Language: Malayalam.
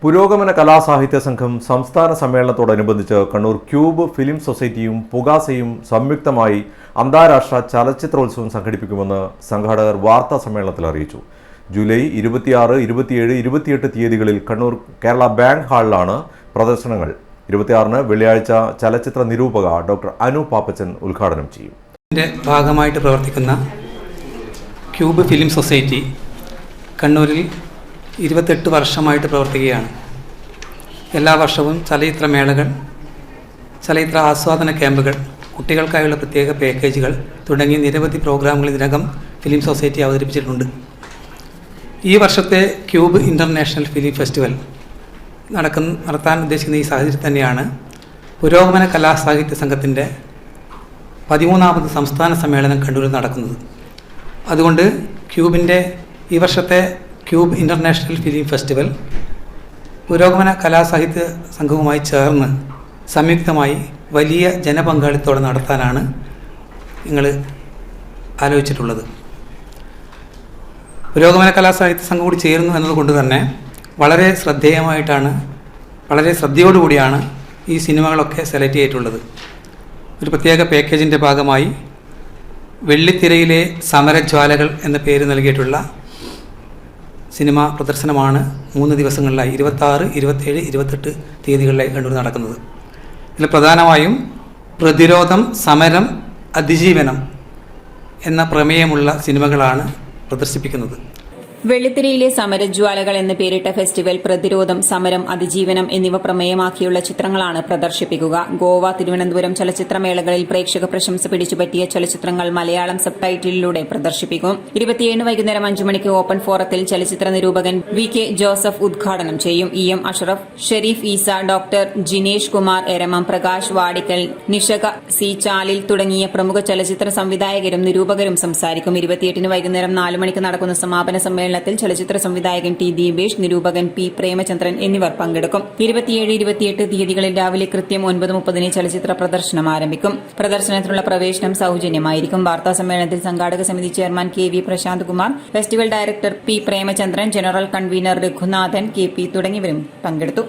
പുരോഗമന കലാസാഹിത്യ സംഘം സംസ്ഥാന സമ്മേളനത്തോടനുബന്ധിച്ച് കണ്ണൂർ ക്യൂബ് ഫിലിം സൊസൈറ്റിയും പുകാസയും സംയുക്തമായി അന്താരാഷ്ട്ര ചലച്ചിത്രോത്സവം സംഘടിപ്പിക്കുമെന്ന് സംഘാടകർ വാർത്താ സമ്മേളനത്തിൽ അറിയിച്ചു. ജൂലൈ 26, 27, 28 തീയതികളിൽ കണ്ണൂർ കേരള ബാങ്ക് ഹാളിലാണ് പ്രദർശനങ്ങൾ. 26-ന് വെള്ളിയാഴ്ച ചലച്ചിത്ര നിരൂപക ഡോക്ടർ അനു പാപ്പച്ചൻ ഉദ്ഘാടനം ചെയ്യും. ഭാഗമായിട്ട് പ്രവർത്തിക്കുന്ന ക്യൂബ് ഫിലിം സൊസൈറ്റി കണ്ണൂരിൽ 28 വർഷമായിട്ട് പ്രവർത്തിക്കുകയാണ്. എല്ലാ വർഷവും ചലച്ചിത്രമേളകൾ, ചലച്ചിത്ര ആസ്വാദന ക്യാമ്പുകൾ, കുട്ടികൾക്കായുള്ള പ്രത്യേക പാക്കേജുകൾ തുടങ്ങിയ നിരവധി പ്രോഗ്രാമുകൾ ഇതിനകം ഫിലിം സൊസൈറ്റി അവതരിപ്പിച്ചിട്ടുണ്ട്. ഈ വർഷത്തെ ക്യൂബ് ഇൻ്റർനാഷണൽ ഫിലിം ഫെസ്റ്റിവൽ നടത്താൻ ഉദ്ദേശിക്കുന്ന ഈ സാഹചര്യത്തിൽ തന്നെയാണ് പുരോഗമന കലാസാഹിത്യ സംഘത്തിൻ്റെ 13ാമത് സംസ്ഥാന സമ്മേളനം കണ്ണൂരിൽ നടക്കുന്നത്. അതുകൊണ്ട് ക്യൂബിൻ്റെ ഈ വർഷത്തെ ക്യൂബ് ഇൻ്റർനാഷണൽ ഫിലിം ഫെസ്റ്റിവൽ പുരോഗമന കലാസാഹിത്യ സംഘവുമായി ചേർന്ന് സംയുക്തമായി വലിയ ജനപങ്കാളിത്തോടെ നടത്താനാണ് ഞങ്ങൾ ആലോചിച്ചിട്ടുള്ളത്. പുരോഗമന കലാസാഹിത്യ സംഘം കൂടി ചേരുന്നു എന്നതുകൊണ്ട് തന്നെ വളരെ ശ്രദ്ധേയമായിട്ടാണ്, വളരെ ശ്രദ്ധയോടുകൂടിയാണ് ഈ സിനിമകളൊക്കെ സെലക്ട് ചെയ്തിട്ടുള്ളത്. ഒരു പ്രത്യേക പാക്കേജിൻ്റെ ഭാഗമായി വെള്ളിത്തിരയിലെ സമരജ്വാലകൾ എന്ന പേര് നൽകിയിട്ടുള്ള സിനിമ പ്രദർശനമാണ് 3 ദിവസങ്ങളിലായി 26, 27, 28 തീയതികളിലായി കണ്ണൂർ നടക്കുന്നത്. ഇതിൽ പ്രധാനമായും പ്രതിരോധം, സമരം, അതിജീവനം എന്ന പ്രമേയമുള്ള സിനിമകളാണ് പ്രദർശിപ്പിക്കുന്നത്. വെള്ളിത്തിരയിലെ സമരജ്വാലകൾ എന്ന് പേരിട്ട ഫെസ്റ്റിവൽ പ്രതിരോധം, സമരം, അതിജീവനം എന്നിവ പ്രമേയമാക്കിയുള്ള ചിത്രങ്ങളാണ് പ്രദർശിപ്പിക്കുക. ഗോവ, തിരുവനന്തപുരം ചലച്ചിത്രമേളകളിൽ പ്രേക്ഷക പ്രശംസ പിടിച്ചുപറ്റിയ ചലച്ചിത്രങ്ങൾ മലയാളം സബ് ടൈറ്റിലിലൂടെ പ്രദർശിപ്പിക്കും. 27 വൈകുന്നേരം 5 മണിക്ക് ഓപ്പൺ ഫോറത്തിൽ ചലച്ചിത്ര നിരൂപകൻ VK ജോസഫ് ഉദ്ഘാടനം ചെയ്യും. EM Ashraf, Sherif Isa, doctor Jinesh Kumar Eramam, Prakash Vadikkal, Nishaka C Chalil തുടങ്ങിയ പ്രമുഖ ചലച്ചിത്ര സംവിധായകരും നിരൂപകരും സംസാരിക്കും. 28-ന് വൈകുന്നേരം 4 മണിക്ക് നടക്കുന്ന സമാപന സമ്മേളനം ചലച്ചിത്ര സംവിധായകൻ T ദീപേഷ്, നിരൂപകൻ P പ്രേമചന്ദ്രൻ എന്നിവർ പങ്കെടുക്കും. 27, 28 തീയതികളിൽ രാവിലെ കൃത്യം 9:30-ന് ചലച്ചിത്ര പ്രദർശനം ആരംഭിക്കും. പ്രദർശനത്തിനുള്ള പ്രവേശനം സൗജന്യമായിരിക്കും. വാർത്താ സമ്മേളനത്തിൽ സംഘാടക സമിതി chairman KV Prashanth Kumar, festival director P Premachandran, general convener Raghunathan KP തുടങ്ങിയവരും പങ്കെടുത്തു.